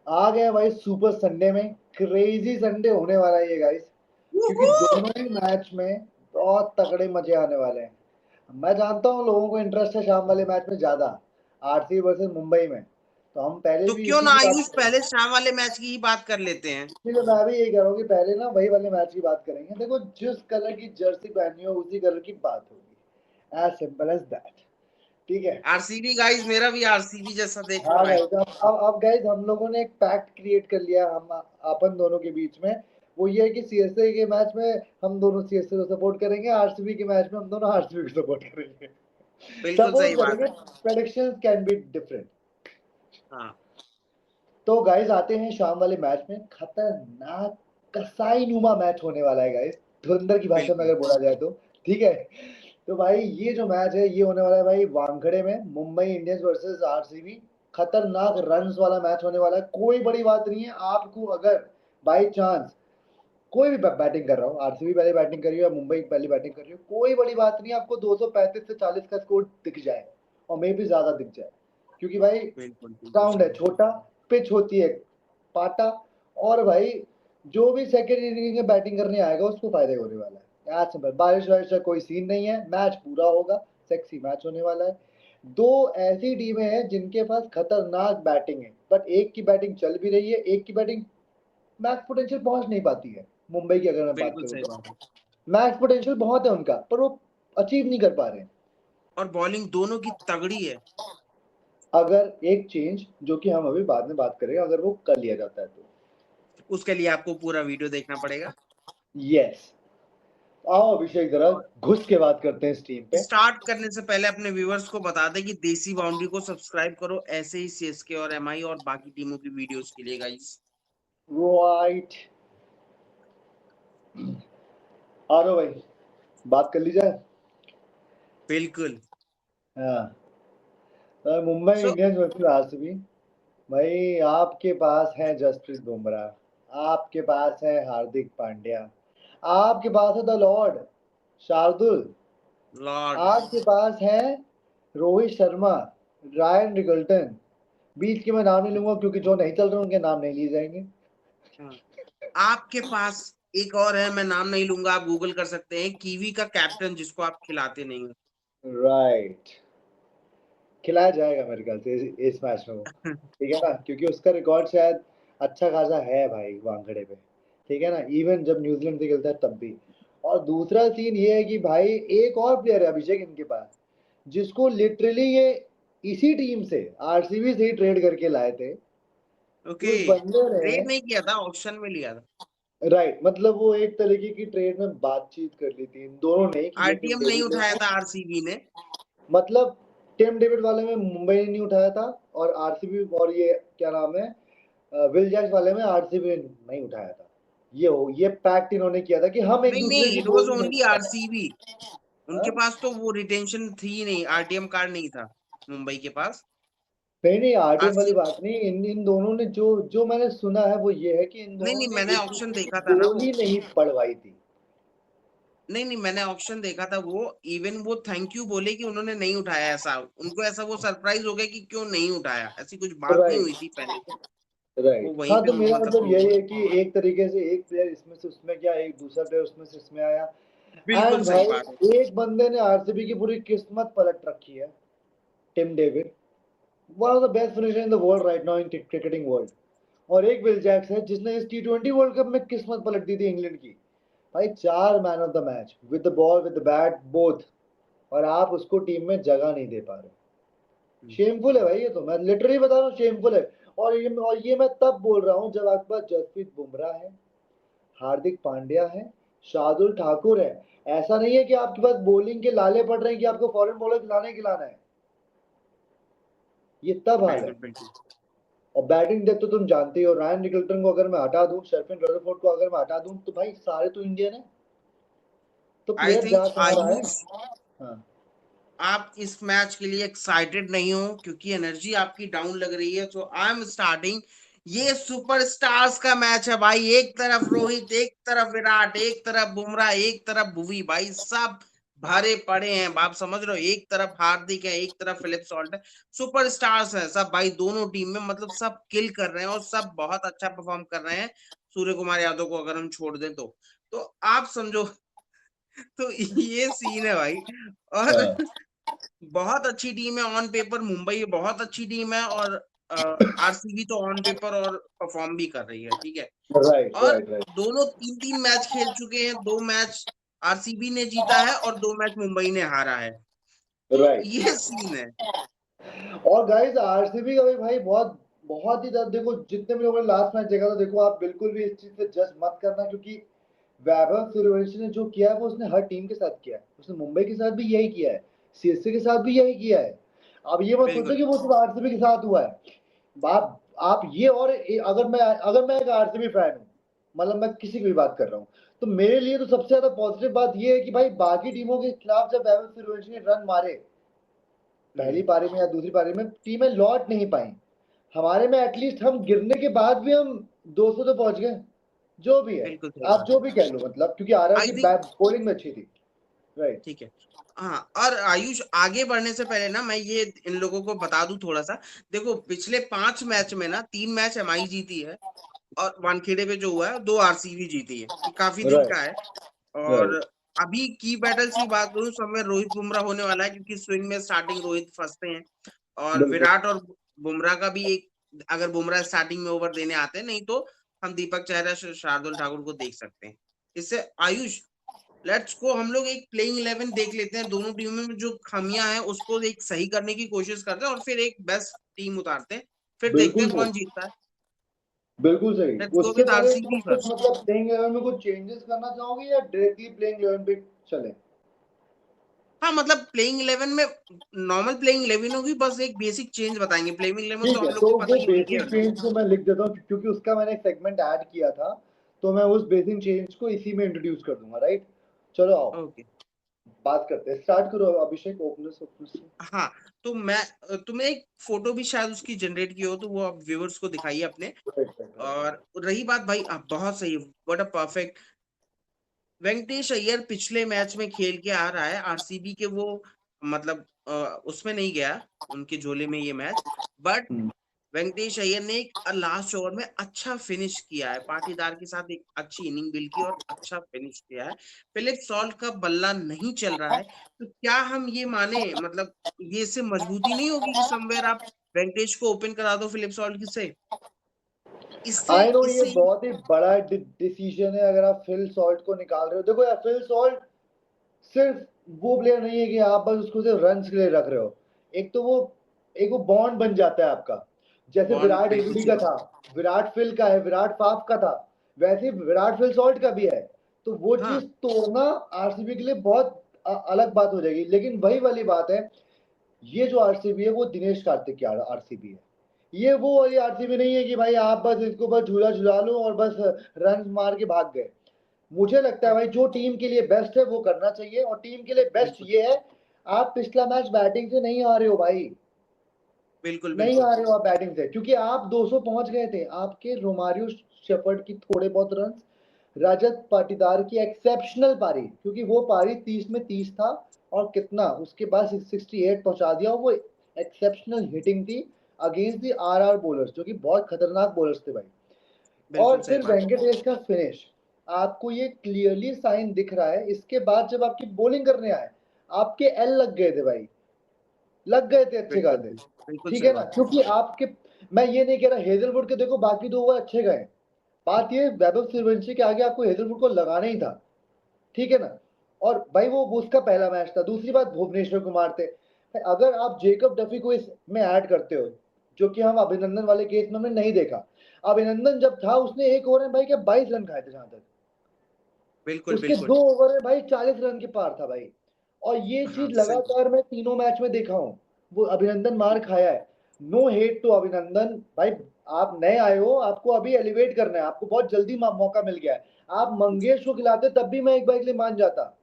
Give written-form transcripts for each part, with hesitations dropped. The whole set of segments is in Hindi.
आ गए भाई सुपर संडे में। क्रेजी संडे होने वाला है ये गाइस, क्योंकि दोनों ही मैच में बहुत तगड़े मजे आने वाले हैं। मैं जानता हूँ लोगों को इंटरेस्ट है शाम वाले मैच में ज्यादा, आरसीबी वर्सेस मुंबई में, तो हम पहले तो भी क्यों इसी ना की बात आयुष करेंगे। पहले शाम वाले मैच की ही बात कर लेते हैं। इसलिए मैं भी यही कह रहा हूँ कि पहले ना वही वाले मैच की बात करेंगे। देखो, जिस कलर की जर्सी पहनी हो उसी कलर की बात होगी, एज सिंपल एज दैट। ठीक है। आरसीबी गाइस, मेरा भी आरसीबी जैसा देख लो हाँ भाई। गाइस, अब गाइस हम लोगों ने एक पैक्ट क्रिएट कर लिया हम अपन दोनों के बीच में। वो ये है कि सीएसए के मैच में हम दोनों सीएसए को सपोर्ट करेंगे, आरसीबी के मैच में हम दोनों आरसीबी को सपोर्ट करेंगे। बिल्कुल सपोर्ट सही बात करेंगे, है। Predictions can be different. हाँ तो गाइस आते हैं शाम वाले मैच में। खतरनाक कसाई नुमा मैच होने वाला है गाइस, धुरंधर की भाषा में बिल्कुल अगर बोला जाए तो। ठीक है। तो भाई ये जो मैच है ये होने वाला है भाई वानखेड़े में, मुंबई इंडियंस वर्सेस आरसीबी। खतरनाक रन्स वाला मैच होने वाला है। कोई बड़ी बात नहीं है, आपको अगर बाई चांस कोई भी बैटिंग कर रहा हो, आरसीबी पहले बैटिंग कर रही हो या मुंबई पहले बैटिंग कर रही हो, कोई बड़ी बात नहीं है, आपको 235 से 40 का स्कोर दिख जाए और मे भी ज्यादा दिख जाए, क्योंकि भाई बिल्कुल बिल्कुल ग्राउंड है सही। छोटा, पिच होती है पाटा, और भाई जो भी सेकंड इनिंग में बैटिंग करने आएगा उसको फायदा होने वाला है। आज सिंपल, बारिश वारिश का कोई सीन नहीं है, मैच पूरा होगा, सेक्सी मैच होने वाला है। दो ऐसी टीमें हैं जिनके पास खतरनाक बैटिंग है, बट एक की बैटिंग चल भी रही है, एक की बैटिंग मैक्स पोटेंशियल पहुंच नहीं पाती है। मुंबई की अगर मैं बात बिल्कुल करूं सही तो बात है। मैक्स पोटेंशियल बहुत है उनका, पर वो अचीव नहीं कर पा रहे हैं। और बॉलिंग दोनों की तगड़ी है। अगर एक चेंज जो कि हम अभी बाद में बात करेंगे, अगर वो कर लिया जाता है तो उसके लिए आपको पूरा वीडियो देखना पड़ेगा। यस। आओ अभिषेक जरा घुस के बात करते हैं इस टीम पे। स्टार्ट करने से पहले अपने व्यूवर्स को बता दें कि देसी बाउंड्री को सब्सक्राइब करो, ऐसे ही सीएसके और एमआई और बाकी टीमों की वीडियोस के लिए गाइस। राइट। आ रहा भाई, बात कर ली जाए। बिल्कुल। हाँ। मुंबई सो इंडियंस वर्सेस आरसीबी। भाई आपके पास है जसप्रीत बुमराह, आपके पास है हार्दिक पांड्या, आपके पास है द लॉर्ड शार्दुल, लॉर्ड। आपके पास है रोहित शर्मा, रायन रिगल्टन। बीच के मैं नाम नहीं लूंगा क्योंकि जो नहीं चल रहे उनके नाम नहीं लिए जाएंगे। हाँ। आपके पास एक और है, मैं नाम नहीं लूंगा, आप गूगल कर सकते हैं, कीवी का कैप्टन जिसको आप खिलाते नहीं हो। राइट। खिलाया जाएगा मेरे ख्याल से इस मैच में वो। ठीक है ना, क्योंकि उसका रिकॉर्ड शायद अच्छा खासा है भाई वानखेड़े पे। ठीक है ना, इवन जब न्यूजीलैंड से खेलता है तब भी। और दूसरा सीन ये है कि भाई एक और प्लेयर है अभिषेक इनके पास, जिसको लिटरली ये इसी टीम से, आरसीबी से ही ट्रेड करके लाए थे। ओके। उस बंदे ने, ट्रेड नहीं किया था, ऑप्शन में लिया था। राइट, मतलब वो एक तरीके की ट्रेड में बातचीत कर ली थी इन दोनों ने कि ये टीम आरटीएम नहीं डेविड जो उठाया है, था आरसीबी ने। मतलब टिम डेविड वाले में मुंबई ने नहीं उठाया था, और आरसीबी और ये क्या नाम है विल जैक्स वाले में आरसीबी ने नहीं उठाया था। ये पैक्ट इन्होंने किया था कि हम एक नहीं दूसरे नहीं, की इट वाज बोली नहीं ओनली उठाते। आरसीबी। उनके हाँ? पास तो वो रिटेंशन थी नहीं, आरटीएम कार्ड नहीं था मुंबई के पास। नहीं नहीं, आरटीएम वाली आरसी बात नहीं, इन दोनों ने जो जो मैंने सुना है वो ये है कि इन नहीं दोनों नहीं, ने मैंने एक ऑप्शन दूसरे की देखा था ना वो। बोली नहीं पढ़वाई थी। नहीं नहीं, मैंने ऑप्शन देखा था वो। इवन वो थैंक यू बोले कि उन्होंने नहीं उठाया, ऐसा उनको ऐसा वो सरप्राइज हो गया कि क्यों नहीं उठाया, ऐसी कुछ बात नहीं हुई राइट। थी पहले से। वो राइट, वहीं हाँ, पे तो मेरा मतलब मतलब यही है कि एक तरीके से एक प्लेयर इसमें से उसमें गया, एक दूसरा प्लेयर उसमें से इसमें आया। बिल्कुल एंड सही भाई बात है। एक बंदे ने आरसीबी की पूरी किस्मत पलट रखी है, Tim David, one of the best finisher in the world right now in cricketing world. और एक विल जैक्स है जिसने इस टी20 वर्ल्ड कप में किस्मत पलट दी थी इंग्लैंड की। भाई 4 man of the match with the ball with the bat both, और आप उसको टीम में जगह नहीं दे पा रहे। शेमफुल है भाई, ये तो मैं लिटरली बता रहा हूँ, शेमफुल है। और ये मैं तब बोल रहा हूँ जब आपके पास जसप्रीत बुमराह है, हार्दिक पांड्या है, शार्दुल ठाकुर है। ऐसा नहीं है कि आपके पास बॉलिंग के लाले पड़ रहे हैं कि आपको फॉरेन बॉलर खिलाना है। ये तब हाल है। बिल्कुल बिल्कुल। और बैटिंग डेप्थ तो तुम जानते ही हो, रायन निकल्टन को अगर मैं हटा दूं, शर्फिन रदरफोर्ड को अगर मैं हटा दूं, तो भाई सारे तो इंडियन है, तो आई प्लेयर थिंक जा कहाँ रहा है। आयुष, हाँ। आप इस मैच के लिए एक्साइटेड नहीं हो क्योंकि एनर्जी आपकी डाउन लग रही है, तो आई एम स्टार्टिंग। ये सुपरस्टार्स का मैच है भाई, एक तरफ रोहित, एक तरफ विराट, एक तरफ बुमराह, एक तरफ भुवी, भाई सब भरे पड़े हैं, आप समझ रहे हो, एक तरफ हार्दिक है, एक तरफ फिलिप सॉल्ट है, सुपरस्टार्स हैं सब भाई दोनों टीम में, मतलब सब किल कर रहे हैं और सब बहुत अच्छा परफॉर्म कर रहे हैं, सूर्य कुमार यादव को अगर हम छोड़ दें तो आप समझो तो ये सीन है भाई। और हाँ, बहुत अच्छी टीम है ऑन पेपर, मुंबई बहुत अच्छी टीम है, और आरसीबी तो ऑन पेपर और परफॉर्म भी कर रही है, ठीक है। राइट और राइट राइट दोनों 3-3 मैच खेल चुके हैं, 2 मैच आरसीबी ने जीता है और 2 मैच मुंबई ने हारा है। तो राइट। ये सीन है। और गाइस आरसीबी का भी भाई बहुत बहुत ही ज्यादा, देखो जितने भी लोगों ने लास्ट मैच देखा, तो देखो आप बिल्कुल भी इस चीज से जज मत करना, क्योंकि वैभव सूर्यवंशी ने जो किया है वो उसने हर टीम के साथ किया है, उसने मुंबई के साथ भी यही किया है, सीएसके के साथ भी यही किया है। अब ये मत सोचो बिल्कुल, कि वो सिर्फ आरसीबी के साथ हुआ है। आप ये और अगर मैं एक आरसीबी फैन हूँ, मतलब मैं किसी की भी बात कर रहा हूँ, तो मेरे लिए तो सबसे ज्यादा पॉजिटिव बात ये है कि भाई बाकी टीमों के खिलाफ जब वैभव सूर्यवंशी ने रन मारे पहली हुँ, पारी में या दूसरी पारी में, टीमें लौट नहीं पाई। हमारे में एटलीस्ट हम गिरने के बाद भी हम 200 तो पहुंच गए, जो भी है, बिल्कुल सही आप बात जो है। भी कह लो, मतलब क्योंकि आरआर आई की थिंक बॉलिंग में अच्छी थी। राइट। ठीक है। हाँ, और आयुष आगे बढ़ने से पहले ना मैं ये इन लोगों को बता दूँ थोड़ा-सा, देखो पिछले 5 मैच में ना 3 मैच एमआई जीती है और वानखेड़े पे जो हुआ है 2 आरसीबी जीती है, ये काफ़ी दिन राइट का है। और राइट अभी की बैटल्स की बात करूँ, सब में रोहित बुमराह होने वाला है, क्योंकि स्विंग में स्टार्टिंग रोहित फँसते हैं, और बिल्कुल विराट और बुमराह का भी एक, अगर बुमराह स्टार्टिंग में ओवर देने आते हैं, नहीं तो हम दीपक चहर या शार्दुल ठाकुर को देख सकते हैं। इससे आयुष, लेट्स गो हम लोग एक प्लेइंग 11 देख लेते हैं, दोनों टीमों में जो खामियां हैं उसको एक सही करने की कोशिश करते हैं और फिर एक बेस्ट टीम उतारते हैं, फिर देखते बिल्कुल हैं सही, कौन जीतता है। बिल्कुल सही। लेट्स गो उससे विद पहले आरसीबी तुम कुछ फर्स्ट। मतलब प्लेइंग 11 में कुछ चेंजेस करना चाहोगे या डायरेक्टली प्लेइंग 11 पे चले? हाँ, मतलब प्लेइंग 11 में नॉर्मल प्लेइंग 11 होगी, बस एक बेसिक चेंज बताएंगे, प्लेइंग 11 तो ठीक है, हम लोग तो को पता वो ही होंगे बेसिक ऑलरेडी। चेंज को मैं लिख देता हूँ, क्योंकि उसका मैंने एक सेगमेंट ऐड किया था, तो मैं उस बेसिक चेंज को इसी में इंट्रोड्यूस कर दूंगा। राइट, चलो आओ ओके। बात करते हैं, स्टार्ट करो अभिषेक, ओपनर्स ओपनर्स से। हाँ, तो मैं तुमने एक फोटो भी शायद उसकी जनरेट की हो, तो वो आप व्यूअर्स को दिखाइए अपने। Right right right. और रही बात भाई, बहुत सही, what a perfect, Venkatesh Iyer पिछले मैच में खेल के आ रहा है आरसीबी के, वो मतलब उसमें नहीं गया उनके झोले में ये मैच, बट हम्म। वेंकटेश अय्यर ने एक लास्ट ओवर में अच्छा फिनिश किया है, पाटीदार के साथ एक अच्छी इनिंग बिल्ड की और अच्छा फिनिश किया है। फिलिप सॉल्ट का बल्ला नहीं चल रहा है, तो क्या हम ये माने, मतलब ये इससे मजबूती नहीं होगी कि समवेयर आप वेंकटेश को ओपन करा दो फिलिप सॉल्ट की से, इससे आई नो ये इससे बहुत ही बड़ा डिसीजन है, अगर आप फिल सॉल्ट को निकाल रहे हो। देखो यार, फिल सॉल्ट सिर्फ वो प्लेयर नहीं है कि आप बस उसको सिर्फ रन के लिए रख रहे हो। एक तो वो एक वो बॉन्ड बन जाता है आपका, जैसे बॉन्ड विराट बिल्कुल एबीडी सही का बात। था, विराट फिल का है, विराट फाफ का था, वैसे ही विराट फिल सॉल्ट का भी है। तो वो हाँ, चीज तोड़ना आरसीबी के लिए बहुत अलग बात हो जाएगी। लेकिन वही वाली बात है, ये जो आरसीबी है वो दिनेश कार्तिक की आरसीबी है। ये वो वाली आरसीबी नहीं है कि भाई आप बस इसको बस झूला झुला लो और बस रन मार के भाग गए। मुझे लगता है हाँ, भाई जो टीम के लिए बेस्ट है वो करना चाहिए, और टीम के लिए बेस्ट बिल्कुल, ये है, आप पिछला मैच बैटिंग से नहीं आ रहे हो भाई, बिल्कुल, नहीं बिल्कुल, आ रहे हो आप बैटिंग से, क्योंकि आप 200 पहुंच गए थे, आपके रोमारियो शेफर्ड की थोड़े बहुत रन, रजत पाटीदार की एक्सेप्शनल पारी, क्योंकि वो पारी 30 में 30 था, और कितना उसके बाद 68 पहुंचा दिया, वो एक्सेप्शनल हिटिंग थी अगेंस्ट दी आरआर बॉलर्स, जो कि बहुत खतरनाक बॉलर्स थे भाई। बिल्कुल और सही फिर बात। वेंकटेश का फिनिश, आपको ये क्लियरली साइन दिख रहा है। इसके बाद जब आपकी बॉलिंग करने आए, आपके एल लग गए थे भाई, लग गए थे अच्छे बिल्कुल, खासे। बिल्कुल ठीक सही है ना, बात। क्योंकि आपके, मैं ये नहीं कह रहा हेजलवुड के, देखो बाकी 2 ओवर अच्छे गए, बात ये वैभव सूर्यवंशी के आगे आपको हेजलवुड को लगाना ही था। ठीक है ना, और भाई वो उसका पहला मैच था। दूसरी बात, भुवनेश्वर कुमार थे। अगर आप जेकब डफी को इसमें ऐड करते हो, जो कि हम अभिनंदन वाले केस में हमने नहीं देखा, अभिनंदन जब था उसने एक ओवर में भाई क्या 22 रन खाए थे जहां तक, बिल्कुल, उसके बिल्कुल। 2 ओवर में भाई 40 रन के पार था भाई। और ये हाँ, चीज सही बात। लगातार मैं तीनों मैच में देखा हूँ, वो अभिनंदन मार खाया है। नो हेट टू अभिनंदन भाई, आप नए आए हो, आपको अभी एलिवेट करना है, आपको बहुत जल्दी मौका मिल गया है। आप मंगेश को खिलाते तब भी मैं एक बार के लिए मान जाता,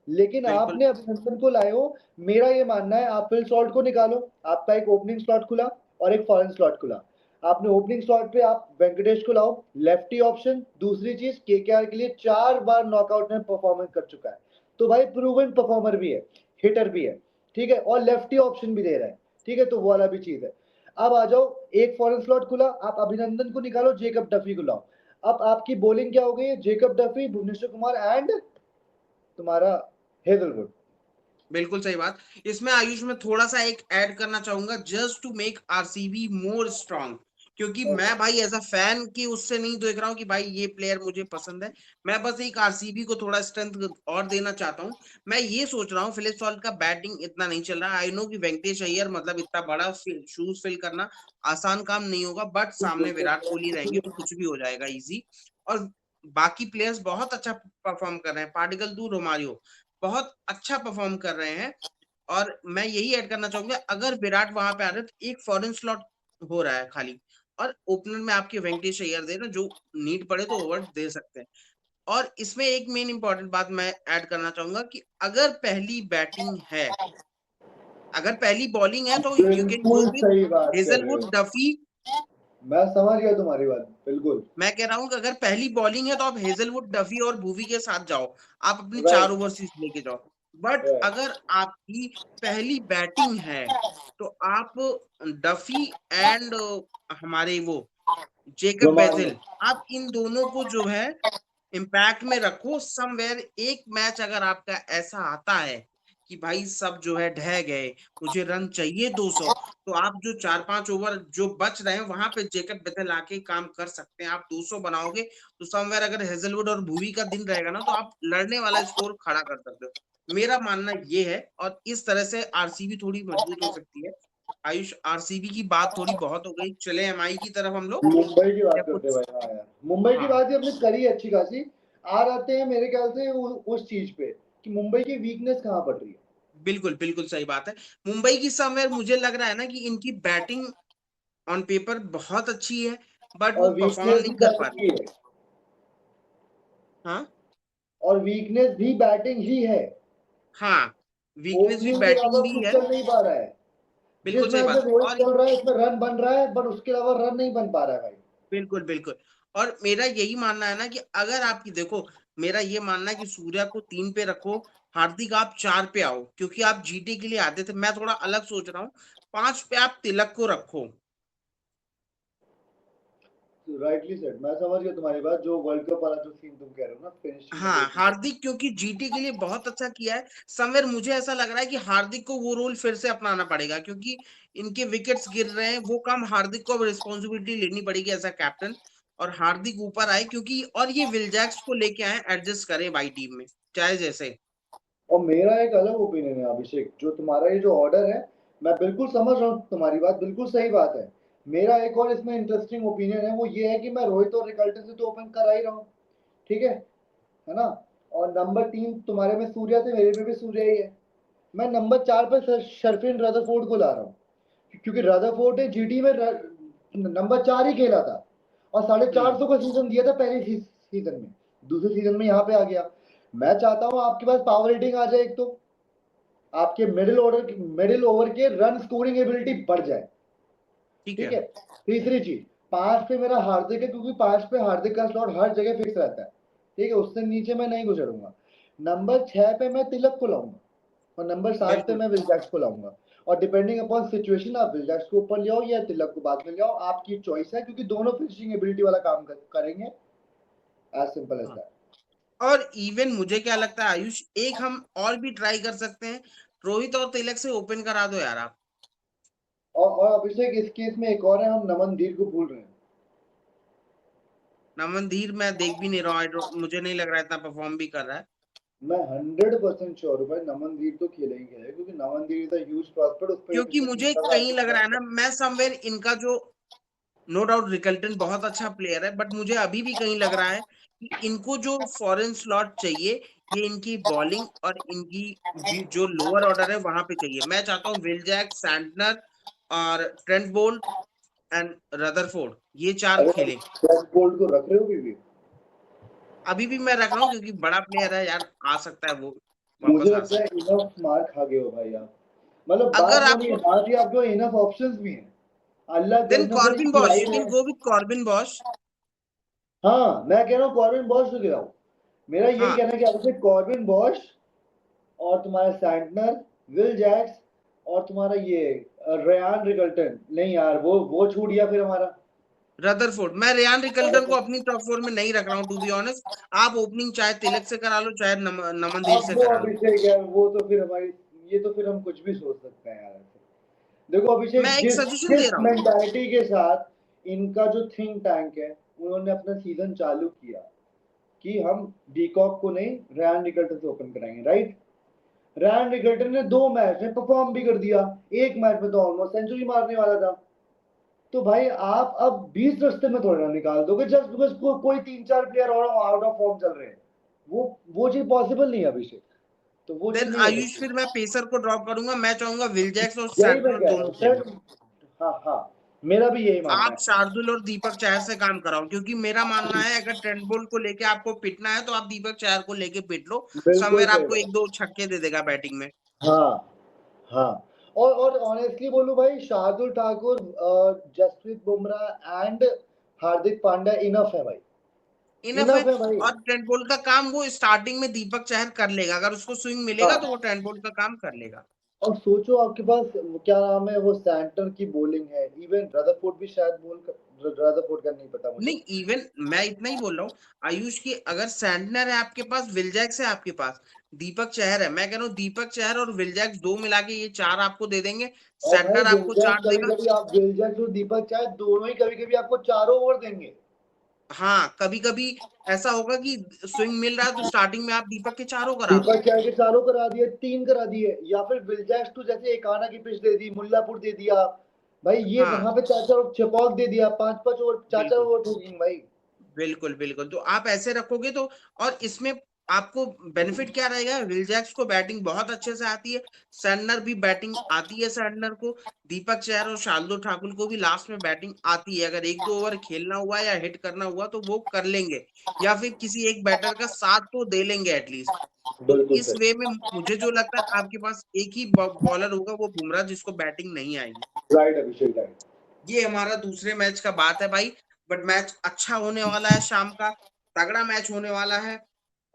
लेकिन बिल्कुल, आपने अभिनंदन को लाए हो। मेरा ये मानना है, आप फिल सॉल्ट को निकालो, आपका एक ओपनिंग स्लॉट खुला और एक फॉरेन स्लॉट खुला। आपने ओपनिंग स्लॉट पे आप वेंकटेश को लाओ, लेफ्टी ऑप्शन। दूसरी चीज, केकेआर के लिए 4 बार नॉकआउट में परफॉर्मेंस कर चुका है, तो भाई प्रूवन परफॉर्मर भी है, हिटर भी है, ठीक है, और लेफ्टी ऑप्शन भी दे रहा है, ठीक है, तो वो वाला भी चीज है। अब आ जाओ, एक फॉरेन स्लॉट खुला, आप अभिनंदन को निकालो, जेकब डफी को लाओ। अब आपकी बॉलिंग क्या हो गई है? Jacob Duffy, Bhuvneshwar Kumar and तुम्हारा हेजलवुड। बिल्कुल सही बात। इसमें आयुष में थोड़ा सा एक ऐड करना चाहूंगा, just to make RCB more strong, क्योंकि मैं भाई एज अ फैन की उससे नहीं देख रहा हूँ कि भाई ये प्लेयर मुझे पसंद है। मैं बस एक आरसीबी को थोड़ा स्ट्रेंथ और देना चाहता हूँ। मैं ये सोच रहा हूँ फिलिप सॉल्ट का बैटिंग इतना नहीं चल रहा। आई नो कि वेंकटेश अय्यर मतलब इतना बड़ा शूज फिल करना आसान काम नहीं होगा, बट सामने विराट कोहली रहेंगे तो कुछ भी हो जाएगा इजी। और बाकी प्लेयर्स बहुत अच्छा परफॉर्म कर रहे हैं, पार्टिकल टू रोमारियो बहुत अच्छा परफॉर्म कर रहे हैं। और मैं यही ऐड करना चाहूंगा, अगर विराट वहां पे आ रहे तो एक फॉरेन स्लॉट हो रहा है खाली, और ओपनर में आपके वेंकटेश अय्यर दे ना, जो नीड पड़े तो ओवर दे सकते हैं। और इसमें एक मेन इंपॉर्टेंट बात मैं ऐड करना चाहूंगा कि अगर पहली बैटिंग है, अगर पहली बॉलिंग है, तो यू कैन गो बिल्कुल विद सही बात कर रहे हेजलवुड हो, डफी। मैं समझ गया तुम्हारी बात, बिल्कुल मैं कह रहा हूं कि अगर पहली बॉलिंग है तो आप हेजलवुड डफी और भुवी के साथ जाओ, आप अपनी 4 राइट। ओवरसीज लेके जाओ। But right. अगर आपकी पहली बैटिंग है तो आप डफी एंड हमारे वो जेकब रोमारियो। बेथेल, आप इन दोनों को जो है इम्पैक्ट में रखो समवेयर। एक मैच अगर आपका ऐसा आता है कि भाई सब जो है ढह गए, मुझे रन चाहिए 200, तो आप जो 4-5 ओवर जो बच रहे हैं वहां पे जेकब बेथेल आके काम कर सकते हैं। आप 200 बनाओगे तो समवेयर अगर हेजलवुड और भुवी का दिन रहेगा ना, तो आप लड़ने वाला स्कोर खड़ा कर सकते हो। मेरा मानना ये है, और इस तरह से आरसीबी थोड़ी मजबूत हो सकती है। आयुष, आरसीबी की बात थोड़ी बहुत हो गई, चले एमआई की तरफ हम लोग, मुंबई की या बात करते हैं कुछ। भाई, हाँ यार, मुंबई की हाँ, बात ही हमने करी है अच्छी खासी। आ आते हैं मेरे ख्याल से उस चीज पे कि मुंबई की वीकनेस कहाँ पड़ रही है। बिल्कुल बिल्कुल सही बात है। मुंबई की समवेयर मुझे लग रहा है ना कि इनकी बैटिंग ऑन पेपर बहुत अच्छी है, बट वो और परफॉर्म वीकनेस भी नहीं कर पा बैटिंग रही। की है। हाँ और वीकनेस भी बैटिंग ही है। हाँ, वीकनेस भी ओपनिंग के बैटिंग अलावा भी कुछ है। चल नहीं पा रहा है। बिल्कुल जिस सही मैच में बात। रोहित और चल रहा है उसमें रन बन रहा है, बट उसके अलावा रन नहीं बन पा रहा है भाई। बिल्कुल बिल्कुल। और मेरा यही मानना है ना कि अगर आपकी देखो, मेरा ये मानना है कि सूर्या को 3 पे रखो, हार्दिक आप 4 पे आओ, क्योंकि आप जीटी के लिए आते थे। मैं थोड़ा अलग सोच रहा हूँ, 5 पे आप तिलक को रखो। राइटली सेड, मैं समझ गया तुम्हारी बात, जो वर्ल्ड कप वाला जो सीन तुम कह रहे हो ना, फिनिशिंग हाँ, एबिलिटी। हार्दिक क्योंकि जीटी के लिए बहुत अच्छा किया है। समवेयर मुझे ऐसा लग रहा है कि हार्दिक को वो रोल फिर से अपनाना पड़ेगा, क्योंकि इनके विकेट्स गिर रहे हैं। वो काम हार्दिक को अब रिस्पॉन्सिबिलिटी लेनी पड़ेगी एज अ कैप्टन, और हार्दिक ऊपर आए, क्योंकि और ये विलजैक्स को लेके आए, एडजस्ट करे भाई टीम में चाहे जैसे। और मेरा एक अलग ओपिनियन है अभिषेक, जो तुम्हारा ये जो ऑर्डर है, मैं बिल्कुल समझ रहा हूँ तुम्हारी बात, बिल्कुल सही बात है। मेरा एक और इसमें इंटरेस्टिंग ओपिनियन है, वो ये है कि मैं रोहित और रिकल्टन से तो ओपन करा ही रहा हूँ, ठीक है ना। और नंबर 3 तुम्हारे में सूर्या थे, मेरे में भी सूर्या ही है। मैं नंबर 4 पर शर्फिन रदरफोर्ड को ला रहा हूँ, क्योंकि रदरफोर्ड ने जीटी में नंबर 4 ही खेला था, और 450 का सीजन दिया था पहले सीजन में, दूसरे सीजन में यहाँ पे आ गया। मैं चाहता हूँ आपके पास पावर रेटिंग आ जाए, एक तो आपके मिडिल ओवर के रन स्कोरिंग एबिलिटी बढ़ जाए, ठीक ठीक है। है। तीसरी चीज, 5 पे मेरा हार्दिक है, क्योंकि 5 पे हार्दिक का स्लॉट हर जगह फिक्स रहता है, ठीक है, उससे नीचे मैं नहीं गुजरूंगा। नंबर 6 पे मैं तिलक को लाऊंगा, और नंबर 7 पे बिल्कुल। मैं विलजैक्स को लाऊंगा। और डिपेंडिंग अपॉन सिचुएशन आप विलजैक्स को ऊपर ले आओ या तिलक को बाद में ले आओ, आपकी चॉइस है, क्योंकि दोनों फिनिशिंग एबिलिटी वाला काम करेंगे, एज सिंपल एज हाँ, दैट। और इवन मुझे क्या लगता है आयुष, एक हम और भी ट्राई कर सकते हैं, रोहित और तिलक से ओपन करा दो यार आप। और अभिषेक, इस केस में एक और है, हम नमन धीर को भूल रहे हैं। नमन धीर मैं देख भी नहीं रहा हूँ, मुझे नहीं लग रहा है इतना परफॉर्म भी कर रहा है। मैं 100% श्योर हूँ भाई, नमनदीप तो खेले ही खेले, क्योंकि Namandeep is a huge prospect, उस पर क्योंकि पिछले मुझे 3 साल कहीं हार्दिक लग रहा है ना, पांड्या। मैं समवेयर इनका जो, नो डाउट रिकल्टन बहुत अच्छा प्लेयर है, बट मुझे अभी भी कहीं लग रहा है कि इनको जो फॉरेन स्लॉट चाहिए, ये इनकी बॉलिंग और इनकी जो लोअर ऑर्डर है वहां पे चाहिए। मैं चाहता हूँ विल जैक, सैंटनर और ट्रेंट बोल्ट एंड रदरफोर्ड, ये 4 अरे खेले। टेस्ट बोल्ट को रख रहे हो अभी भी? अभी भी मैं रख रहा हूँ, क्योंकि बड़ा प्लेयर है यार, आ सकता है वो मुझे वापस आ लगता है सकता है। इनफ मार खा गए हो भाई आप। मतलब अगर बात वो नहीं है, आपको, बात ही आपको इनफ ऑप्शंस भी हैं, अल्लाह देन गजब से कॉर्बिन खिला बॉश, ही यू रहे कैन हैं। Go with Corbin Bosch. हाँ, मैं कह रहा हूँ कॉर्बिन बॉश को गिराओ। मेरा यही हाँ कहना है कि आपसे कॉर्बिन बॉश और तुम्हारे सैंटनर, विल जैक्स और तुम्हारा ये रेयान रिकल्टन, नहीं यार वो छूट गया फिर हमारा। रदरफोर्ड, मैं रेयान रिकल्टन को अपनी टॉप 4 में नहीं रख रहा हूँ टू बी ऑनेस्ट। आप ओपनिंग चाहे तिलक से करा लो, चाहे नमनदीप अब से वो करा लो। अभिषेक है, वो तो फिर हमारी, ये तो फिर हम कुछ भी सोच सकते हैं यार ऐसे। देखो अभिषेक, मैं एक जिस सजेशन दे जिस रहा हूँ। मेंटालिटी के साथ इनका जो थिंक टैंक है, उन्होंने अपना सीजन चालू किया कि हम डीकॉक को नहीं रैन रिकल्टन से ओपन कराएंगे, राइट। रैन रिकल्टन ने 2 मैच में परफॉर्म भी कर दिया, एक मैच में तो ऑलमोस्ट सेंचुरी मारने वाला था। तो भाई आप अब 20 रास्ते में थोड़ा निकाल दोगे जस्ट बिकॉज कोई 3-4 प्लेयर और आउट ऑफ फॉर्म चल रहे हैं। वो चीज पॉसिबल नहीं है अभिषेक, तो वो चीज देन नहीं हो आयुष, सकती। फिर मैं पेसर को ड्रॉप करूंगा। मैं चाहूंगा विल जैक्स और यही मैं सैंटनर कह रहा दोनों हूँ खेलें। सर। हाँ हाँ, मेरा भी यही मानना आप है। शार्दुल और दीपक चहर से काम कराओ, क्योंकि मेरा मानना है अगर ट्रेंट बोल्ट को लेके आपको पिटना है तो आप दीपक चहर को लेके पिट लो। बिल्कुल समवेयर सही आपको बात। 1-2 छक्के दे देगा बैटिंग में। हाँ हाँ, और ऑनेस्टली बोलूं भाई, शार्दुल ठाकुर, जसप्रीत बुमराह एंड हार्दिक पांड्या इनफ है भाई, इनफ है। इनफ है भाई। और ट्रेंट बोल्ट का काम वो स्टार्टिंग में दीपक चहर कर लेगा, अगर उसको स्विंग मिलेगा तो हाँ, वो ट्रेंट बोल्ट का काम कर लेगा। और सोचो आपके पास क्या नाम है, वो सैंटनर की बॉलिंग है, इवन रदरफोर्ड भी शायद रदरफोर्ड का नहीं पता मुझे। नहीं, इवन मैं इतना ही बोल रहा हूँ आयुष की, अगर सैंटनर है आपके पास, विलजैक्स है आपके पास, दीपक चहर है, मैं कह रहा हूँ दीपक चहर और विलजैक्स दो मिला के ये 4 आपको दे देंगे। और भाई सैंटनर आपको विलजैक्स 4 कभी देगा। कभी आप विलजैक्स और दीपक चाहे दोनों ही कभी कभी आपको चारों ओवर देंगे। हाँ, कभी कभी ऐसा होगा कि स्विंग मिल रहा है तो स्टार्टिंग में आप दीपक के 4 करा दो। दीपक चाहे के चारों करा दिए, 3 करा दिए, या फिर विलजैक्स तो जैसे एकाना की पिच दे दी, मुल्लापुर दे दिया भाई, ये हाँ, वहां पे 4-4 चपौक दे दिया, 5-5 ओवर 4-4 बिल्कुल ओवर ठोकेंगे भाई। बिल्कुल बिल्कुल, तो आप ऐसे रखोगे तो। और इसमें आपको बेनिफिट क्या रहेगा, विल जैक्स को बैटिंग बहुत अच्छे से आती है, सैंटनर भी बैटिंग आती है सैंटनर को, दीपक चहर और शार्दुल ठाकुर को भी लास्ट में बैटिंग आती है, अगर 1-2 ओवर खेलना हुआ या हिट करना हुआ तो वो कर लेंगे, या फिर किसी एक बैटर का साथ तो दे लेंगे एटलीस्ट। तो बिल्कुल इस सही। वे में मुझे जो लगता है आपके पास एक ही बॉलर होगा, वो बुमराह, जिसको बैटिंग नहीं आएगी। राइट अभिषेक, राइट। ये हमारा दूसरे मैच का बात है भाई। बट मैच अच्छा होने वाला है, शाम का तगड़ा मैच होने वाला है।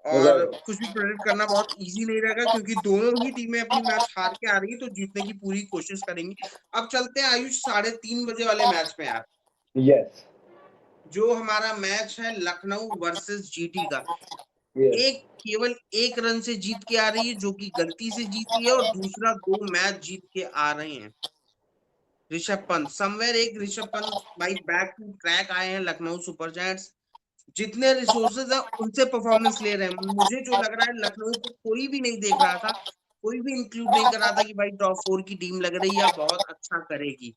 और राइट। कुछ भी प्रेडिक्ट करना बहुत इजी नहीं रहेगा, क्योंकि दोनों ही टीमें अपनी मैच हार के आ रही है, तो जीतने की पूरी कोशिश करेंगी। अब चलते हैं आयुष 3:30 बजे वाले मैच में यार। यस। जो हमारा मैच है लखनऊ वर्सेस जीटी का। यस। एक केवल 1 रन से जीत के आ रही है, जो कि गलती से जीती है, और दूसरा 2 मैच जीत के आ रहे हैं ऋषभ पंत। समवेयर एक ऋषभ पंत भाई बैक टू ट्रैक आए हैं लखनऊ सुपर जायंट्स। जितने रिसोर्सेज है उनसे परफॉर्मेंस ले रहे हैं। मुझे जो लग रहा है लखनऊ को कोई भी नहीं देख रहा था, कोई भी इंक्लूड नहीं कर रहा था कि भाई टॉप 4 की टीम लग रही है या बहुत अच्छा करेगी,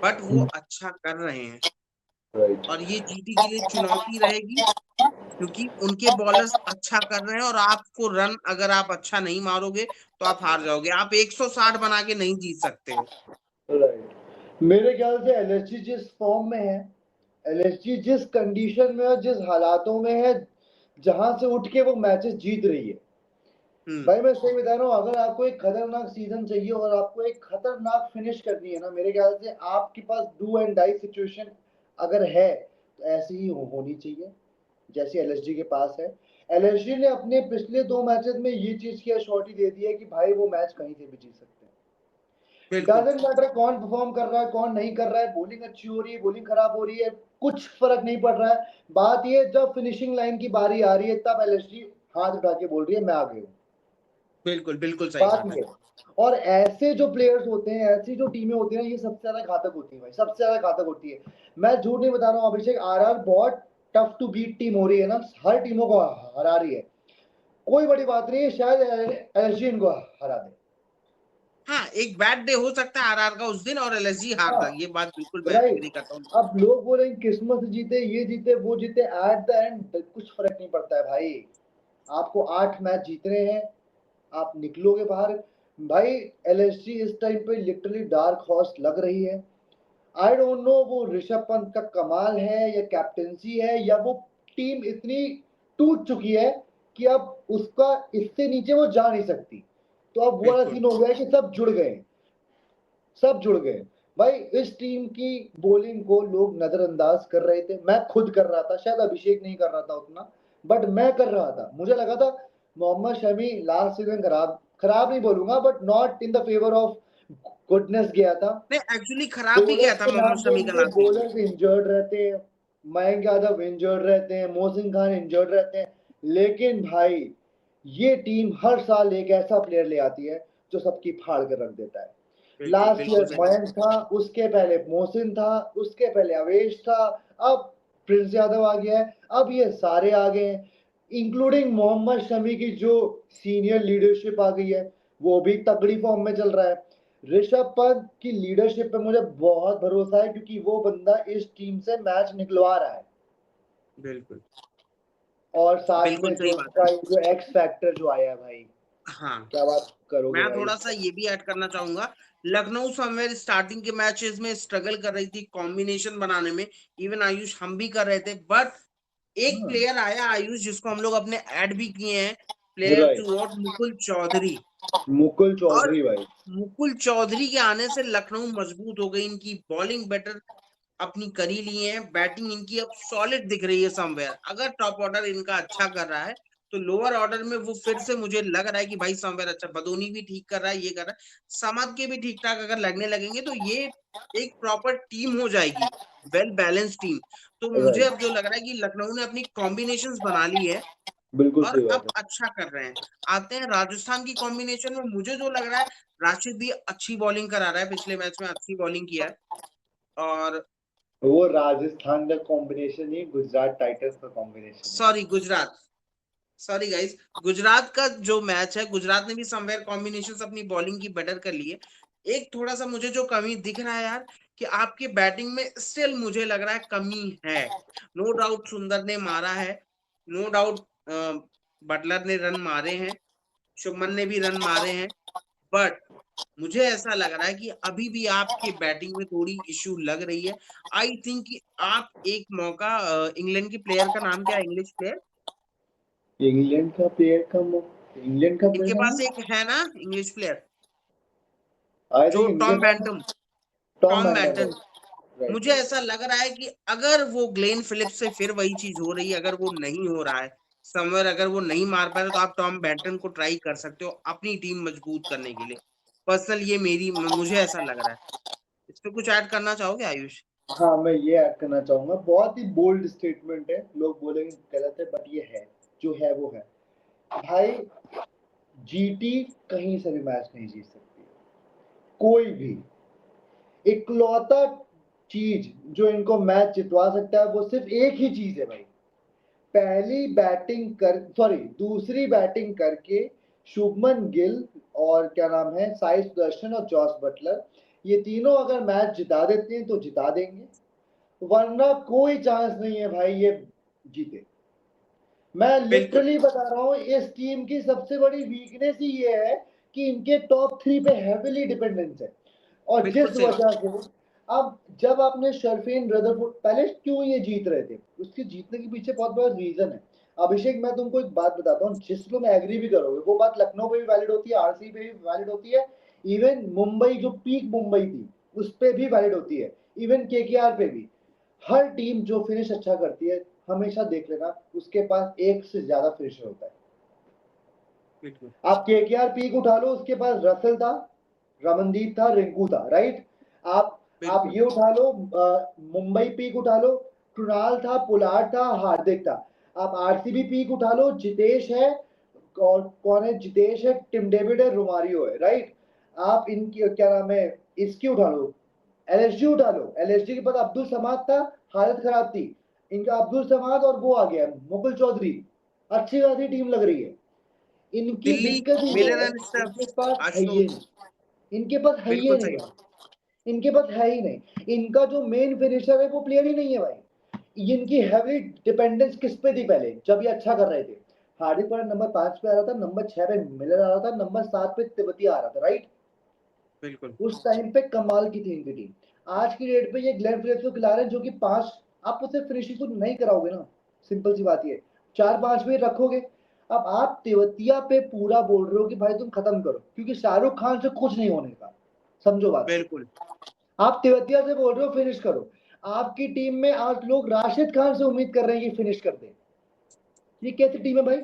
बट वो अच्छा कर रहे हैं। राइट। और ये जीटी के लिए चुनौती रहेगी, क्योंकि उनके बॉलर्स अच्छा कर रहे हैं, और आपको रन अगर आप अच्छा नहीं मारोगे तो आप हार जाओगे। आप 160 बना के नहीं जीत सकते हो। राइट, मेरे ख्याल से एलएसजी जिस फॉर्म में है, एलएसजी जिस कंडीशन में और जिस हालातों में है, जहां से उठ के वो मैचेस जीत रही है, हम्म। भाई मैं सही बता रहा हूँ, अगर आपको एक खतरनाक सीजन चाहिए और आपको एक खतरनाक फिनिश करनी है ना, मेरे ख्याल से आपके पास डू एंड डाई सिचुएशन अगर है तो ऐसी ही होनी चाहिए जैसी एलएसजी के पास है। एलएसजी ने अपने पिछले 2 मैचेस में ये चीज की अश्योरिटी दे दी है कि भाई वो मैच कहीं से भी जीत सकते हैं। बिल्कुल डजेंट मैटर कौन परफॉर्म कर रहा है कौन नहीं कर रहा है, बॉलिंग अच्छी हो रही है बॉलिंग खराब हो रही है, कुछ फर्क नहीं पड़ रहा है। बात ये, जब फिनिशिंग लाइन की बारी आ रही है तब एलएसजी हाथ उठा के बोल रही है मैं आ गई हूँ। बिल्कुल बिल्कुल सही बात बात है। ये, और ऐसे जो प्लेयर्स होते हैं, ऐसी जो टीमें होती हैं, ये सबसे ज्यादा घातक होती है भाई, सबसे ज्यादा घातक होती है। मैं झूठ नहीं बता रहा हूँ अभिषेक, आरआर बहुत टफ टू बीट टीम हो रही है ना, हर टीमों को हरा रही है। कोई बड़ी बात नहीं है, शायद एलएसजी इनको हरा दे। हाँ, एक बैड डे हो सकता है आरआर का उस दिन, और एलएसजी हार हाँ, तक, ये बात बिल्कुल मैं राइट। एग्री करता हूँ। अब लोग बोलेंगे किस्मत से जीते, ये जीते वो जीते, एट द एंड कुछ फर्क नहीं पड़ता है भाई। आपको 8 मैच जीतने हैं, आप निकलोगे बाहर। भाई एलएसजी इस टाइम पे लिटरली डार्क हॉर्स लग रही है। आई डोंट नो वो ऋषभ पंत का कमाल है या कैप्टेंसी है, या वो टीम इतनी टूट चुकी है कि अब उसका इससे नीचे वो जा नहीं सकती। तो अब वो वाला बिल्कुल सीन हो गया है कि सब जुड़ गए, सब जुड़ गए। भाई इस टीम की बॉलिंग को लोग नजरअंदाज कर रहे थे, मैं खुद कर रहा था, शायद अभिषेक नहीं कर रहा था उतना, बट मैं कर रहा था। मुझे लगा था मोहम्मद शमी लास्ट सीजन खराब नहीं बोलूंगा, but not in the favour of goodness गया था। नहीं, एक्चुअली खराब भी गया बॉलर्स था के मोहम्मद नाम पे शमी का इनके लास्ट सीजन। बॉलर्स इंजर्ड रहते हैं, मयंक यादव इंजर्ड रहते हैं, मोहसिन खान इंजर्ड रहते हैं, लेकिन भाई ये टीम हर साल एक ऐसा प्लेयर ले आती है जो सबकी फाड़ कर रख देता है। बिल्कुल लास्ट बिल्कुल ईयर सही। मयंक था, उसके पहले मोहसिन था, उसके पहले अवेश था, अब प्रिंस यादव आ गया है, अब ये सारे आ गए हैं, इंक्लूडिंग मोहम्मद शमी की जो सीनियर लीडरशिप आ गई है, वो भी तगड़ी फॉर्म में चल रहा है। ऋषभ पंत की लीडरशिप पे मुझे बहुत भरोसा है, क्योंकि वो बंदा इस टीम से मैच निकलवा रहा है। बिल्कुल और साथ बिल्कुल में सही जो बात है। उसका जो एक्स फैक्टर जो आया है भाई, हाँ, क्या बात करोगे मैं भाई थोड़ा इस सा पर? ये भी ऐड करना चाहूंगा। लखनऊ समवेयर स्टार्टिंग के मैचेस में स्ट्रगल कर रही थी कॉम्बिनेशन बनाने में। इवन आयुष हम भी कर रहे थे, बट एक हाँ, प्लेयर आया आयुष जिसको हम लोग अपने ऐड भी किए हैं, player right, to what, Mukul Chaudhary. Mukul और चौधरी भाई। मुकुल चौधरी के आने से लखनऊ मजबूत हो गई, इनकी बॉलिंग बेटर अपनी कर ही लिए हैं, बैटिंग इनकी अब सॉलिड दिख रही है समवेयर। अगर टॉप ऑर्डर इनका अच्छा कर रहा है तो लोअर ऑर्डर में वो फिर से मुझे लग रहा है कि भाई समवेयर अच्छा, बदोनी भी ठीक कर रहा है, ये कर रहा है, समाद के भी ठीक ठाक अगर लगने लगेंगे तो ये एक प्रॉपर टीम हो जाएगी, वेल बैलेंस टीम। तो मुझे अब राइट, जो लग रहा है कि लखनऊ ने अपनी कॉम्बिनेशंस बना ली है बिल्कुल और सही बात अब है। अच्छा कर रहे हैं। आते हैं राजस्थान की कॉम्बिनेशन में, मुझे जो लग रहा है राशिद भी अच्छी बॉलिंग करा रहा है, पिछले मैच में अच्छी बॉलिंग किया है। और वो राजस्थान का कॉम्बिनेशन ही गुजरात टाइटंस का कॉम्बिनेशन है। Sorry Gujarat, sorry guys, Gujarat का जो मैच है, गुजरात ने भी समवेयर कॉम्बिनेशन अपनी बॉलिंग की बेटर कर ली है। एक थोड़ा सा मुझे जो कमी दिख रहा है यार, कि आपके बैटिंग में स्टिल मुझे लग रहा है कमी है। नो डाउट सुंदर ने मारा है, नो डाउट बटलर ने रन मारे हैं, शुभमन ने भी रन मारे हैं, बट मुझे ऐसा लग रहा है कि अभी भी आपकी बैटिंग में थोड़ी इश्यू लग रही है। आई थिंक कि आप एक मौका, इंग्लैंड की प्लेयर का नाम क्या है, इंग्लिश प्लेयर, इंग्लैंड का प्लेयर इनके का पास नाम, एक है ना इंग्लिश प्लेयर, आई जो थिंक इनके टॉम पास Banton, Tom Tom Banton, Banton. Right right मुझे राइट। ऐसा लग रहा है कि अगर वो ग्लेन फिलिप्स से फिर वही चीज हो रही है, अगर वो नहीं हो रहा है समवेयर, अगर वो नहीं मार पा रहे, तो आप टॉम बैंटन को ट्राई कर सकते हो अपनी टीम मजबूत करने के लिए। पर्सनल ये मेरी, मुझे ऐसा लग रहा है। इस पे कुछ ऐड करना चाहोगे आयुष? हाँ, मैं ये ऐड करना चाहूंगा, बहुत ही बोल्ड स्टेटमेंट है, लोग बोलेंगे गलत है, बट ये है, जो है वो है। भाई जीटी कहीं से भी मैच नहीं जीत सकती, कोई भी। इकलौता चीज जो इनको मैच जितवा सकता है वो सिर्फ एक ही चीज है भाई, पहली बैटिंग कर सॉरी दूसरी बैटिंग करके शुभमन गिल और क्या नाम है साई सुदर्शन और जॉस बटलर, ये तीनों अगर मैच जिता देते हैं तो जिता देंगे, वरना कोई चांस नहीं है भाई ये जीते। मैं बिल्कुल लिटरली बता रहा हूँ, इस टीम की सबसे बड़ी वीकनेस ही ये है कि इनके टॉप 3 पे हैवीली डिपेंडेंस है। और बिल्कुल जिस सही बात। वजह से अब जब आपने शर्फीन रदरफोर्ड, पहले क्यों ये जीत रहे थे, उसके जीतने के पीछे बहुत बड़ा रीजन है। अभिषेक, मैं तुमको एक बात बताता हूँ, जिसको मैं एग्री भी करोगे, वो बात लखनऊ पे भी वैलिड होती है, आरसी पे भी वैलिड होती है, इवन मुंबई जो पीक मुंबई थी उस पे भी वैलिड होती है, इवन केकेआर पे भी। हर टीम जो फिनिश अच्छा करती है, हमेशा देख लेना उसके पास एक से ज्यादा फिनिशर होता है। बिल्कुल आप केकेआर पीक उठा लो, उसके पास रसल था, रमनदीप था, रिंकू था, राइट। आप बिल्कुल ये उठा लो, मुंबई पीक उठा लो, कृणाल था, पुलार था, हार्दिक था। आप आरसीबी पीक उठा लो, जितेश है, और कौन है, जितेश है, टिम डेविड है, रोमारियो है, राइट। आप इनकी क्या नाम है, इसकी उठा लो, एलएसजी उठा लो, एलएसजी के पास अब्दुल समाद था, हालत खराब थी, इनका अब्दुल समाद और वो आ गया मुकुल चौधरी, अच्छी खासी टीम लग रही है। इनकी दिल्ली, दिक्कत ही ये मिलर है, एंड स्टफ, इनके पास है ये आशुतोष। नहीं, इनके पास है बिल्कुल ये नहीं सही बात। भाई, इनके पास है ही नहीं, इनका जो मेन फिनिशर है वो प्लेयर ही नहीं है भाई। इनकी हैवी डिपेंडेंस किस पे थी पहले जब ये अच्छा कर रहे थे, हार्दिक पांड्या नंबर 5 पे आ रहा था, नंबर 6 पे मिलर आ रहा था, नंबर 7 पे तिब्बती आ रहा था, राइट। बिल्कुल उस टाइम पे कमाल की थी इनकी टीम। आज की डेट पे ये ग्लेन फिलिप्स को खिला रहे हैं जो कि 5, आप उसे फिनिशिंग तो नहीं कराओगे ना, सिंपल सी बात ये, 4-5 पे रखोगे। अब आप तेवतिया पे पूरा बोल रहे हो कि भाई तुम खत्म करो, क्योंकि शाहरुख खान से कुछ नहीं होने का, समझो बात को। बिल्कुल आप तेवतिया से बोल रहे हो फिनिश करो, आपकी टीम में आज लोग राशिद खान से उम्मीद कर रहे हैं कि फिनिश कर दे, ये कैसी टीम है भाई?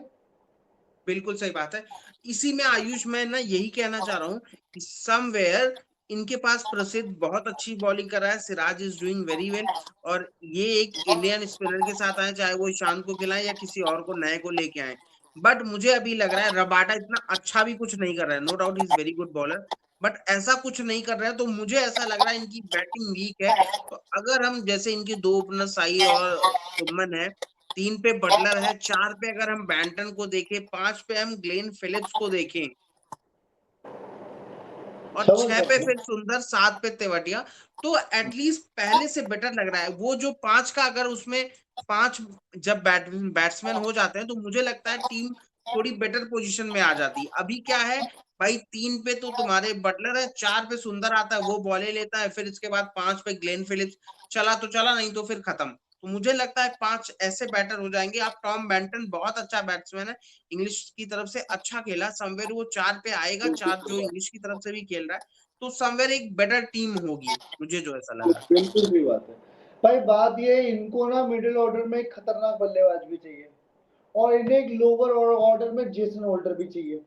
बिल्कुल सही बात है। इसी में आयुष मैं ना यही कहना चाह रहा हूँ कि समवेयर इनके पास प्रसिद्ध बहुत अच्छी बॉलिंग कर रहा है, Siraj is doing very well और ये एक इंडियन स्पिनर के साथ आए, चाहे वो ईशान को खिलाएं या किसी और को नए को लेके आए। बट मुझे अभी लग रहा है रबाडा इतना अच्छा भी कुछ नहीं कर रहा है, no doubt is very good bowler, but ऐसा कुछ नहीं कर रहा है, तो मुझे ऐसा लग रहा है इनकी बैटिंग वीक है। तो अगर हम जैसे इनके 2 ओपनर साई और शुभमन है, 3 पे बटलर है, 4 पे अगर हम बैंटन को देखें, 5 पे हम ग्लेन फिलिप्स को देखें और समझ 6 पे सकते फिर हैं। सुंदर, 7 पे तेवतिया, तो एटलीस्ट पहले से बेटर लग रहा है। वो जो 5 का अगर उसमें 5 जब बैट्समैन हो जाते हैं तो मुझे लगता है टीम थोड़ी बेटर पोजीशन में आ जाती है। अभी क्या है भाई, 3 पे तो तुम्हारे बटलर है, 4 पे सुंदर आता है, वो बॉलें लेता है, फिर इसके बाद 5 पे ग्लेन फिलिप्स, चला तो चला, नहीं तो फिर खत्म। तो मुझे लगता है 5 ऐसे बैटर हो जाएंगे। अब टॉम बेंटन बहुत अच्छा बैट्समैन है, इंग्लिश की तरफ से अच्छा खेला, समवेयर वो 4 पे आएगा, 4 जो इंग्लिश की तरफ से भी खेल रहा है, तो समवेयर एक बेटर टीम होगी, मुझे जो ऐसा लग रहा है। बिल्कुल भी बात है भाई। बात ये है, इनको ना मिडिल ऑर्डर में एक खतरनाक बल्लेबाज भी चाहिए और इन्हें एक लोअर ऑर्डर में जेसन होल्डर भी चाहिए।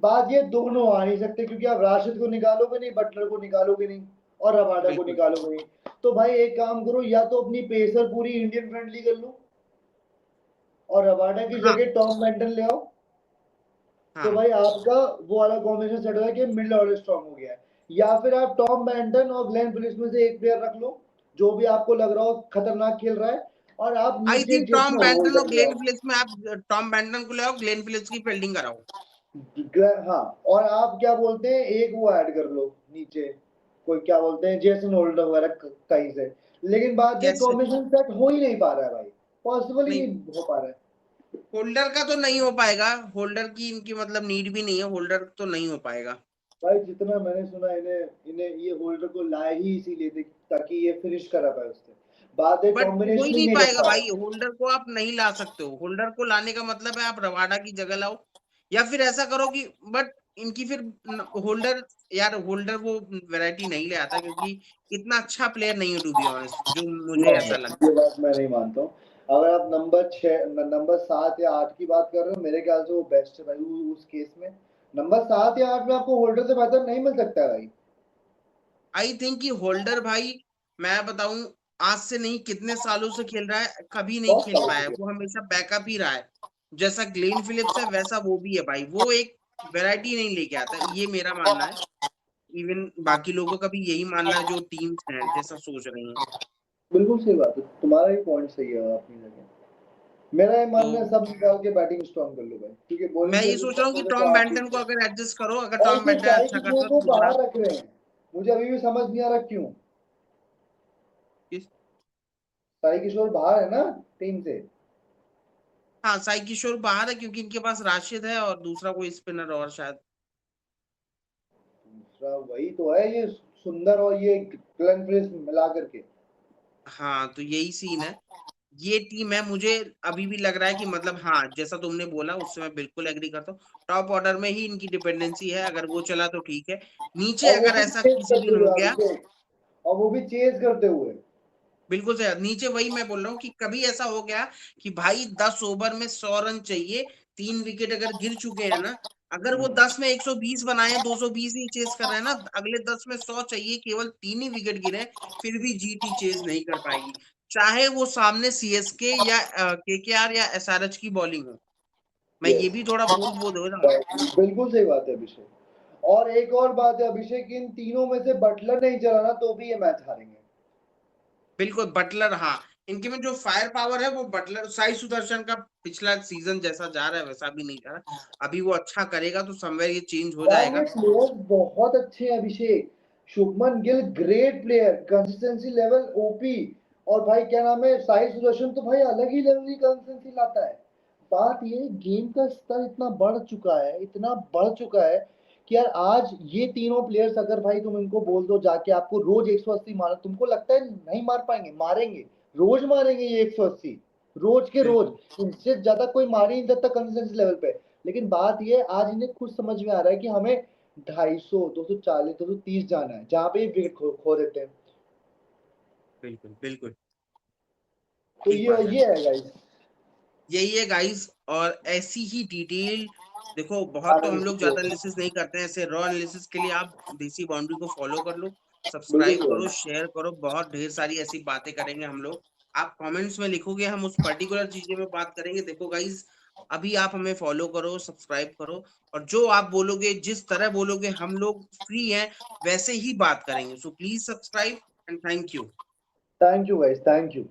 बात ये दोनों आ नहीं सकते क्योंकि आप राशिद को निकालोगे नहीं, बटलर को निकालोगे नहीं और रबाडा को बिल्कुल। निकालोगे नहीं। तो भाई एक काम करो, या तो अपनी पेसर पूरी इंडियन फ्रेंडली कर लो और रबाडा की हाँ, जगह टॉम बेंटन ले आओ। तो हाँ। भाई आपका वो वाला कॉम्बिनेशन सेट हो गया कि मिडिल ऑर्डर स्ट्रांग हो गया है। या फिर आप टॉम बेंटन और ग्लेन फिलिप्स में से एक प्लेयर रख लो जो भी आपको लग रहा हो खतरनाक खेल रहा है, और आप आई नीचे थिंक जेसन टॉम बेंटन और होल्डर ले ग्लेन आओ। फिलिप्स में आप टॉम बेंटन को ले आओ, ग्लेन फिलिप्स की फील्डिंग कराओ। हाँ, और आप क्या बोलते हैं, एक वो ऐड कर लो नीचे, कोई क्या बोलते हैं जेसन होल्डर वगैरह कहीं से। लेकिन बात ये कैसे? कॉम्बिनेशन सेट हो ही नहीं पा रहा है भाई, पॉसिबल ही नहीं, नहीं हो पा रहा है। होल्डर का तो नहीं हो पाएगा, होल्डर की इनकी मतलब नीड भी नहीं है, होल्डर तो नहीं हो पाएगा। भाई जितना मैंने सुना, इन्हें इन्हें ये होल्डर को लाए ही इसीलिए थे ताकि ये फिनिश करा पाए उससे। बात है बट हो ही कॉम्बिनेशन ही नहीं नहीं कर पाएगा पा भाई, रहा। होल्डर को आप नहीं ला सकते हो। होल्डर को लाने का मतलब है आप रवाडा की जगह लाओ, या फिर ऐसा करो कि बट इनकी फिर होल्डर, यार होल्डर वो वैरायटी नहीं ले आता क्योंकि इतना अच्छा प्लेयर नहीं है टू बी ऑनेस्ट, जो मुझे ऐसा लगता ये है। बात मैं नहीं मानता हूँ। अगर आप नंबर 6, नंबर 7 या 8 की बात कर रहे हो, मेरे ख्याल से वो बेस्ट है भाई उस केस में। नंबर 7 या 8 में आपको होल्डर से बेहतर नहीं मिल सकता है भाई। आई थिंक कि होल्डर भाई, मैं बताऊं, आज से नहीं कितने सालों से खेल रहा है, कभी नहीं बहुत खेल साल पाया है, हो वो हमेशा बैकअप ही रहा है। जैसा ग्लेन फिलिप्स है वैसा वो भी है भाई, वो एक वैरायटी नहीं लेके आता, ये मेरा मानना है। इवन बाकी लोगों का भी यही मानना है जो टीम्स हैं जैसा सोच रही हैं। बिल्कुल सही बात है, तुम्हारा ही पॉइंट सही है अपनी जगह। मेरा ये तो मानना है सब निकाल के बैटिंग स्ट्रांग कर लो भाई, क्योंकि मैं बॉलिंग ये जल्दी सोच रहा हूँ स्ट्रांग कि होने टॉम तो आप ही बेंटन को हो। अगर एडजस्ट करो, अगर और टॉम फिर बेंटन साई अच्छा किशोर करता है को तो दूसरा। बाहर रख रहे हैं, मुझे अभी भी समझ नहीं आ रहा क्यों। किस? साई किशोर बाहर है ना टीम से। हाँ, साई किशोर बाहर है क्योंकि इनके पास राशिद है और दूसरा कोई स्पिनर और शायद। दूसरा वही तो है, ये सुंदर और ये ग्लेन फिलिप्स मिला करके। हाँ, तो यही सीन है। ये टीम है, मुझे अभी भी लग रहा है कि मतलब हाँ, जैसा तुमने बोला उससे मैं बिल्कुल एग्री करता हूँ। टॉप ऑर्डर में ही इनकी डिपेंडेंसी है, अगर वो चला तो ठीक है। नीचे और वो अगर भी ऐसा चेज किसी करते दिन हुए हो गया, अभिषेक, और वो भी चेज करते हुए। बिल्कुल सही, नीचे वही मैं बोल रहा हूँ कि कभी ऐसा हो गया कि भाई 10 ओवर में 100 रन चाहिए, 3 विकेट अगर गिर चुके हैं ना, अगर वो 10 में 120 बनाए, 220 ही चेज कर रहे हैं ना, अगले 10 में 100 चाहिए, केवल 3 ही विकेट गिरे, फिर भी जीटी चेज नहीं कर पाएगी, चाहे वो सामने सीएसके या केकेआर या एसआरएच की बॉलिंग हो। मैं ये यस, भी थोड़ा बोल दो रहा हूँ। बिल्कुल सही बात है अभिषेक। और एक और बात है अभिषेक, इन तीनों में से बटलर नहीं चला ना तो भी ये मैच हारेंगे। बिल्कुल बटलर, हाँ, इनके में जो फायर पावर है वो बटलर, साई सुदर्शन का पिछला सीजन जैसा जा रहा है वैसा भी नहीं जा रहा, अभी वो अच्छा करेगा तो समवेयर ये चेंज हो यार ये जाएगा। प्लेयर्स बहुत अच्छे हैं Abhishek. Shubman Gill great player, consistency level OP. और भाई क्या नाम है, साई सुदर्शन तो भाई अलग ही लेवल की कंसिस्टेंसी लाता है। बात ये गेम का स्तर इतना बढ़ चुका है, इतना बढ़ चुका है कि यार आज ये तीनों प्लेयर्स अगर भाई तुम इनको बोल दो जाके आपको रोज 180 मारो, तुमको लगता है नहीं मार पाएंगे? मारेंगे, रोज मारेंगे ये 180, रोज के रोज। बिल्कुल। इनसे ज्यादा कोई मार ही नहीं सकता कंसिस्टेंसी लेवल पे। लेकिन बात ये आज इन्हें खुद समझ में आ रहा है कि हमें 250, 240, 230 जाना है, जहां पे ये विकेट खो देते हैं। बिल्कुल। बिल्कुल तो ठीक बात है। ये है गाइस। यही है गाइस, और ऐसी ही डिटेल देखो बहुत तो हम लोग एनालिसिस ज्यादा हो। एनालिसिस नहीं करते हैं, ऐसे रॉ एनालिसिस के लिए आप देसी बाउंड्री को फॉलो कर लो, बिल्कुल सब्सक्राइब करो, भाई। शेयर करो, बहुत ढेर सारी ऐसी बातें करेंगे हम लोग। आप कमेंट्स में लिखोगे, हम उस पर्टिकुलर चीजें में बात करेंगे। देखो गाइज, अभी आप हमें फॉलो करो, सब्सक्राइब करो, और जो आप बोलोगे, जिस तरह बोलोगे, हम लोग फ्री हैं वैसे ही बात करेंगे। So please subscribe and thank you. Thank you guys, thank you.